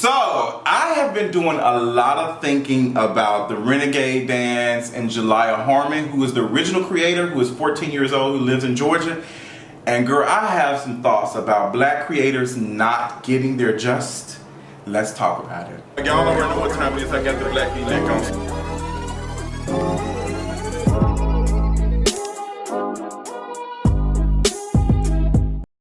So, I have been doing a lot of thinking about the Renegade dance and Jaliyah Harmon, who is the original creator, who is 14 years old, who lives in Georgia. And girl, I have some thoughts about black creators not getting their just. Let's talk about it. Y'all already know what time it is. I got the black V-neck on.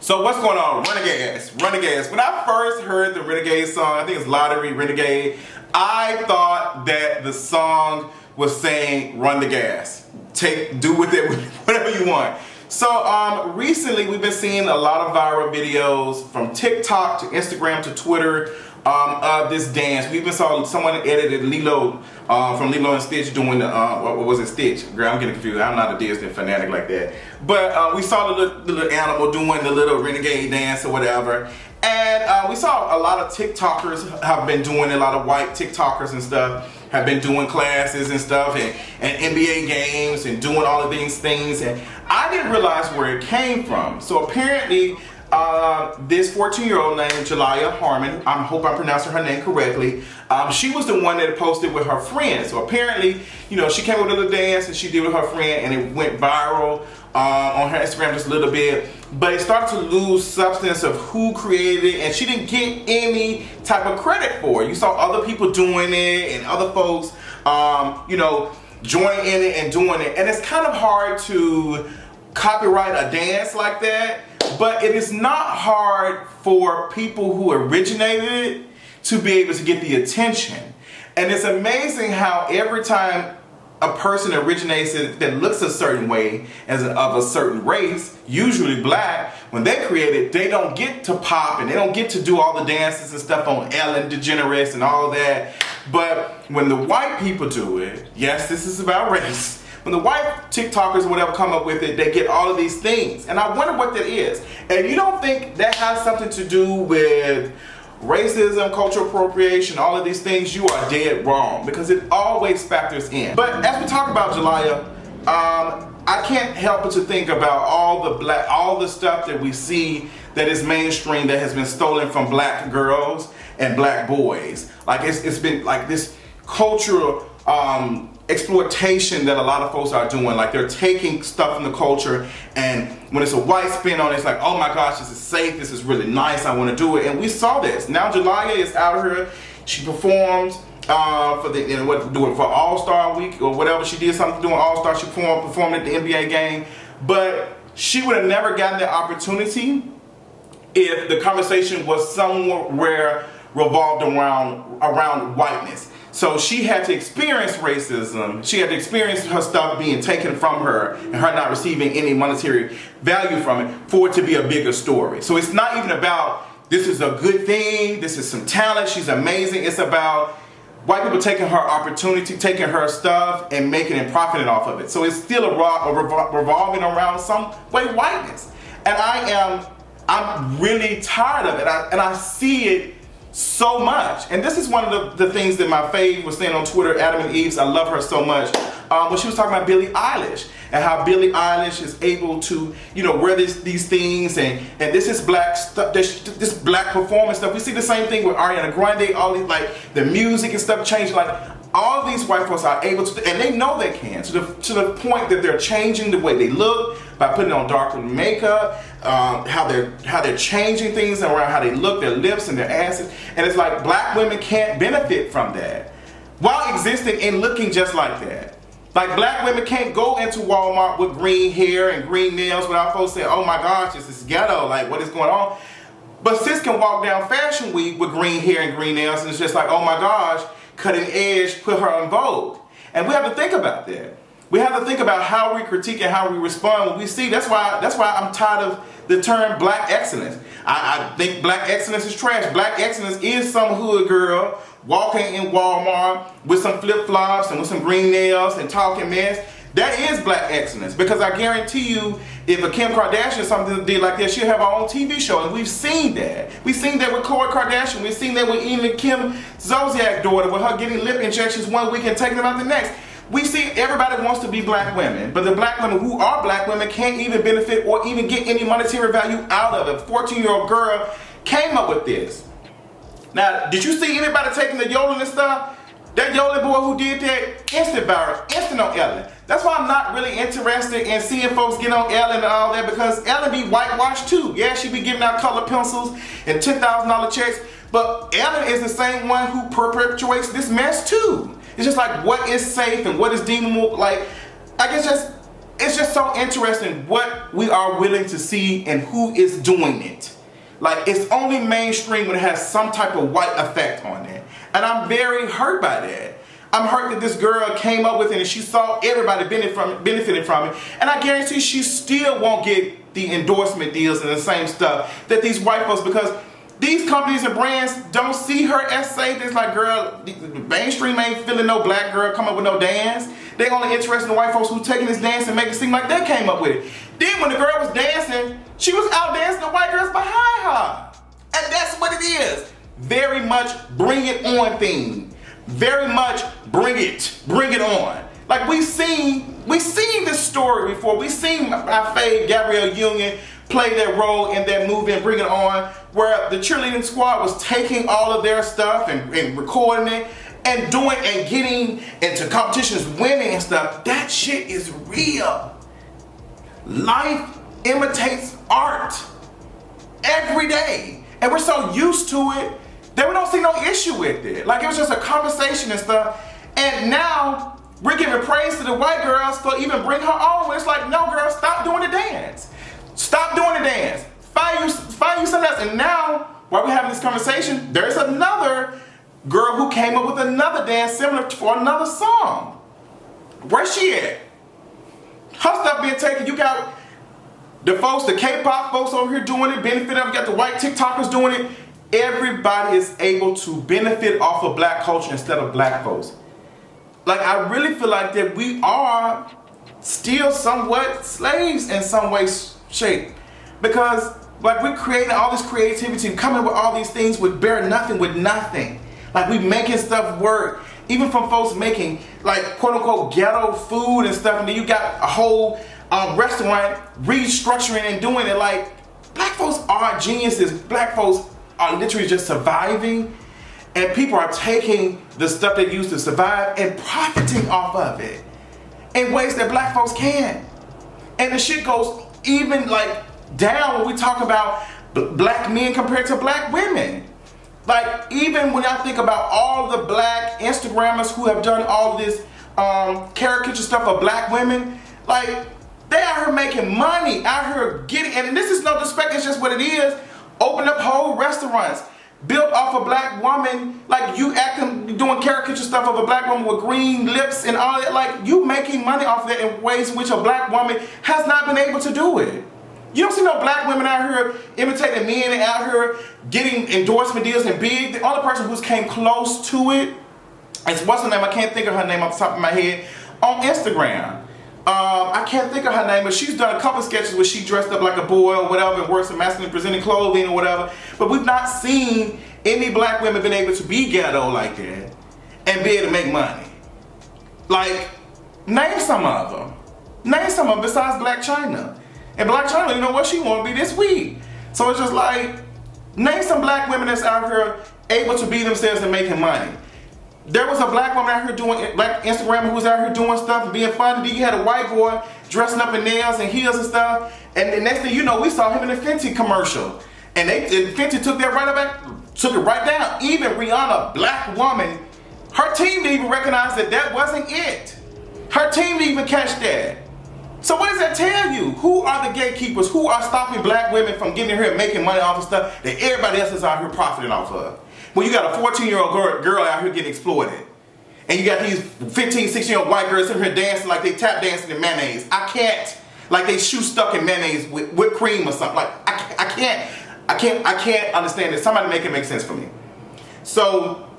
So what's going on? Renegades. When I first heard the Renegade song, I think it's Lottery Renegade, I thought that the song was saying run the gas. Do with it whatever you want. So recently we've been seeing a lot of viral videos from TikTok to Instagram to Twitter of this dance. We even saw someone edited Lilo from Lilo and Stitch doing the, what was it, Stitch? Girl, I'm getting confused. I'm not a Disney fanatic like that. But we saw the little animal doing the little renegade dance or whatever. And we saw a lot of TikTokers have been doing, a lot of white TikTokers and stuff have been doing classes and stuff and NBA games and doing all of these things. And I didn't realize where it came from. So apparently, this 14-year-old named Jaliyah Harmon, I hope I'm pronouncing her name correctly, she was the one that posted with her friend. So apparently, you know, she came with a little dance and she did with her friend and it went viral on her Instagram just a little bit. But it started to lose substance of who created it, and she didn't get any type of credit for it. You saw other people doing it and other folks, you know, joining in it and doing it. And it's kind of hard to copyright a dance like that. But it is not hard for people who originated it to be able to get the attention. And it's amazing how every time a person originates it that looks a certain way of a certain race, usually black, when they create it, they don't get to pop and they don't get to do all the dances and stuff on Ellen DeGeneres and all of that. But when the white people do it, yes, this is about race. When the white TikTokers or whatever come up with it, they get all of these things. And I wonder what that is. And you don't think that has something to do with racism, cultural appropriation, all of these things? You are dead wrong, because it always factors in. But as we talk about Jaliyah, I can't help but to think about all the stuff that we see that is mainstream that has been stolen from black girls and black boys. Like it's been like this cultural exploitation that a lot of folks are doing. Like they're taking stuff from the culture, and when it's a white spin on it, it's like, oh my gosh, this is safe, this is really nice, I want to do it. And we saw this. Now Jaliyah is out here. She performed for the doing for All-Star Week or whatever. She did something doing All-Star. She performed at the NBA game, but she would have never gotten the opportunity if the conversation was somewhere revolved around whiteness. So she had to experience racism. She had to experience her stuff being taken from her and her not receiving any monetary value from it for it to be a bigger story. So it's not even about this is a good thing, this is some talent, she's amazing. It's about white people taking her opportunity, taking her stuff and making and profiting off of it. So it's still revolving around some way whiteness. And I'm really tired of it. And I see it so much. And this is one of the things that my fave was saying on Twitter, Adam and Eves. I love her so much. When she was talking about Billie Eilish and how Billie Eilish is able to, you know, wear these things and this is black stuff, this black performance stuff. We see the same thing with Ariana Grande, all these, like the music and stuff changing. Like all these white folks are able to, and they know they can, to the point that they're changing the way they look by putting on darker makeup, how they're changing things around how they look, their lips and their asses. And it's like black women can't benefit from that while existing and looking just like that. Like black women can't go into Walmart with green hair and green nails without folks saying, oh my gosh, this is ghetto, like what is going on? But sis can walk down Fashion Week with green hair and green nails and it's just like, oh my gosh, cutting edge, put her in vogue. And we have to think about that. We have to think about how we critique and how we respond when we see. That's why I'm tired of the term black excellence. I think black excellence is trash. Black excellence is some hood girl walking in Walmart with some flip-flops and with some green nails and talking mess. That is black excellence, because I guarantee you, if a Kim Kardashian or something did like that, she'll have her own TV show, and we've seen that. We've seen that with Khloe Kardashian. We've seen that with even Kim Zolciak's daughter, with her getting lip injections one week and taking them out the next. We see everybody wants to be black women, but the black women who are black women can't even benefit or even get any monetary value out of it. A 14-year-old girl came up with this. Now, did you see anybody taking the yodeling and stuff? That yodeling boy who did that, instant viral, instant on Ellen. That's why I'm not really interested in seeing folks get on Ellen and all that, because Ellen be whitewashed too. Yeah, she be giving out colored pencils and $10,000 checks, but Ellen is the same one who perpetuates this mess too. It's just like, what is safe and what is deemable. Like, I guess it's just so interesting what we are willing to see and who is doing it. Like, it's only mainstream when it has some type of white effect on it. And I'm very hurt by that. I'm hurt that this girl came up with it and she saw everybody benefiting from it. And I guarantee she still won't get the endorsement deals and the same stuff that these white folks, because these companies and brands don't see her as safe. It's like, girl, the mainstream ain't feeling no black girl come up with no dance. They only interested in the white folks who taking this dance and make it seem like they came up with it. Then when the girl was dancing, she was out dancing the white girls behind her. And that's what it is. Very much bring it on thing. Very much bring it on. Like, we've seen this story before. We've seen our fave Gabrielle Union play that role in that movie and Bring It On, where the cheerleading squad was taking all of their stuff and recording it and doing and getting into competitions, winning and stuff. That shit is real. Life imitates art every day, and we're so used to it that we don't see no issue with it. Like, it was just a conversation and stuff, and now we're giving praise to the white girls for even bring her on. It's like, no, girl, stop doing the dance. Stop doing the dance. Find you something else. And now, while we're having this conversation, there's another girl who came up with another dance similar for another song. Where's she at? Her stuff being taken. You got the folks, the K-pop folks over here doing it, benefit of it. You got the white TikTokers doing it. Everybody is able to benefit off of black culture instead of black folks. Like, I really feel like that we are still somewhat slaves in some way, shape. Because, like, we're creating all this creativity, coming with all these things with bare nothing, with nothing. Like, we making stuff work. Even from folks making, like, quote-unquote ghetto food and stuff, and then you got a whole restaurant restructuring and doing it. Like, black folks are geniuses. Black folks are literally just surviving, and people are taking the stuff they use to survive and profiting off of it in ways that black folks can't. And the shit goes even, like, down when we talk about black men compared to black women. Like, even when I think about all the black Instagrammers who have done all this caricature stuff of black women, like, they out here making money, out here getting, and this is no disrespect, it's just what it is. Open up whole restaurants built off a black woman, like, you acting, doing caricature stuff of a black woman with green lips and all that. Like, you making money off that in ways in which a black woman has not been able to do it. You don't see no black women out here imitating men and out here getting endorsement deals and big. The only person who's came close to it is, what's her name? I can't think of her name off the top of my head. On Instagram. I can't think of her name, but she's done a couple sketches where she dressed up like a boy or whatever and wears some masculine presenting clothing or whatever. But we've not seen any black women been able to be ghetto like that and be able to make money. Like, name some of them. Name some of them besides Black China. And Black China, you know what, she want to be this week. So it's just like, name some black women that's out here able to be themselves and making money. There was a black woman out here doing, black Instagrammer who was out here doing stuff and being funny. Then you had a white boy dressing up in nails and heels and stuff. And the next thing you know, we saw him in a Fenty commercial. And Fenty took that right back, took it right down. Even Rihanna, black woman, her team didn't even recognize that that wasn't it. Her team didn't even catch that. So what does that tell you? Who are the gatekeepers? Who are stopping black women from getting in here and making money off of stuff that everybody else is out here profiting off of? When you got a 14-year-old girl out here getting exploited, and you got these 15, 16-year-old white girls in here dancing like they tap dancing in mayonnaise. I can't. Like they shoe stuck in mayonnaise with whipped cream or something. Like, I can't understand this. Somebody make it make sense for me. So,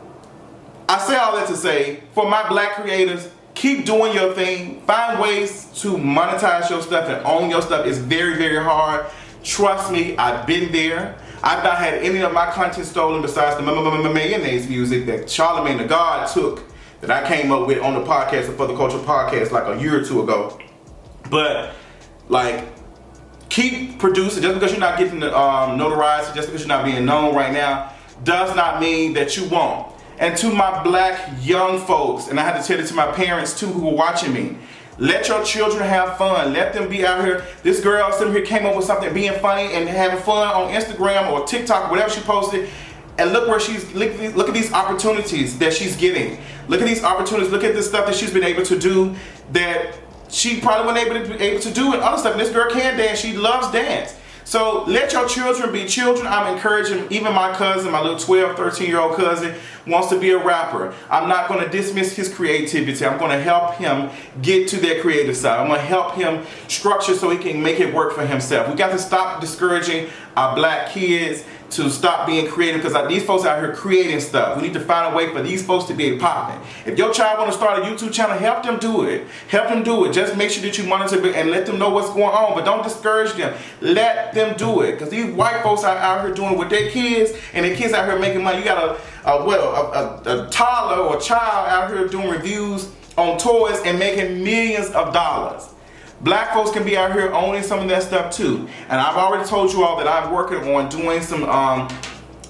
I say all that to say, for my black creators, keep doing your thing. Find ways to monetize your stuff and own your stuff. It's very, very hard. Trust me, I've been there. I've not had any of my content stolen besides the mayonnaise music that Charlemagne the God took, that I came up with on the podcast, the For the Culture podcast, like a year or two ago. But, like, keep producing. Just because you're not getting the notoriety, just because you're not being known right now, does not mean that you won't. And to my black young folks, and I had to tell it to my parents too who were watching me, let your children have fun. Let them be out here. This girl sitting here came up with something being funny and having fun on Instagram or TikTok or whatever she posted. And look where look at these opportunities that she's getting. Look at these opportunities. Look at the stuff that she's been able to do that she probably wasn't able to do and other stuff. And this girl can dance. She loves dance. So let your children be children. I'm encouraging, even my cousin, my little 12, 13-year-old cousin wants to be a rapper. I'm not going to dismiss his creativity. I'm going to help him get to that creative side. I'm going to help him structure so he can make it work for himself. We got to stop discouraging our black kids to stop being creative, because these folks out here creating stuff. We need to find a way for these folks to be popping. If your child want to start a YouTube channel, help them do it. Help them do it. Just make sure that you monitor it and let them know what's going on, but don't discourage them. Let them do it, because these white folks are out here doing it with their kids, and their kids out here making money. You got a toddler or a child out here doing reviews on toys and making millions of dollars. Black folks can be out here owning some of that stuff too. And I've already told you all that I'm working on doing some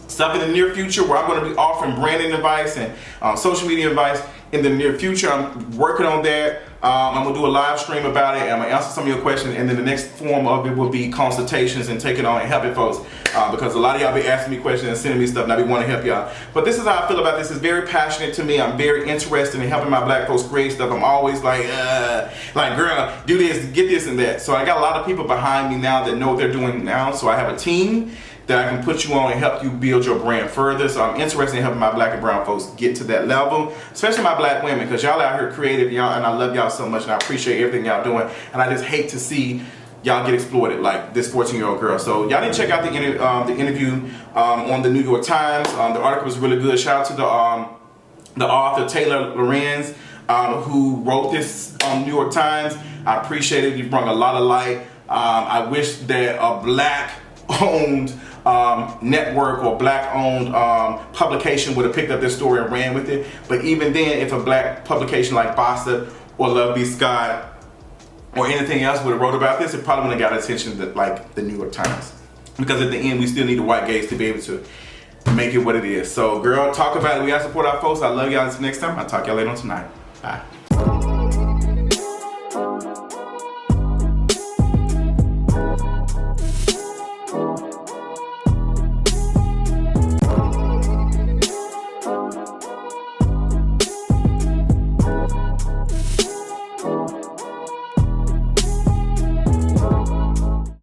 stuff in the near future where I'm going to be offering branding advice and social media advice in the near future. I'm working on that. I'm going to do a live stream about it, and I'm going to answer some of your questions, and then the next form of it will be consultations and taking on and helping folks, because a lot of y'all be asking me questions and sending me stuff, and I be wanting to help y'all. But this is how I feel about this. It's very passionate to me. I'm very interested in helping my black folks create stuff. I'm always like girl, do this, get this and that. So I got a lot of people behind me now that know what they're doing now. So I have a team that I can put you on and help you build your brand further. So I'm interested in helping my black and brown folks get to that level, especially my black women, because y'all out here creative, y'all, and I love y'all so much, and I appreciate everything y'all doing. And I just hate to see y'all get exploited like this 14-year-old girl. So y'all need to check out the interview on the New York Times. The article was really good. Shout out to the author Taylor Lorenz, who wrote this on New York Times. I appreciate it. You brought a lot of light. I wish that a black-owned network or black-owned publication would have picked up this story and ran with it. But even then, if a black publication like Bossa or Love Be Scott or anything else would have wrote about this, it probably wouldn't have got attention to, like, the New York Times. Because at the end, we still need the white gays to be able to make it what it is. So, girl, talk about it. We gotta support our folks. I love y'all. Until next time, I'll talk y'all later on tonight. Bye.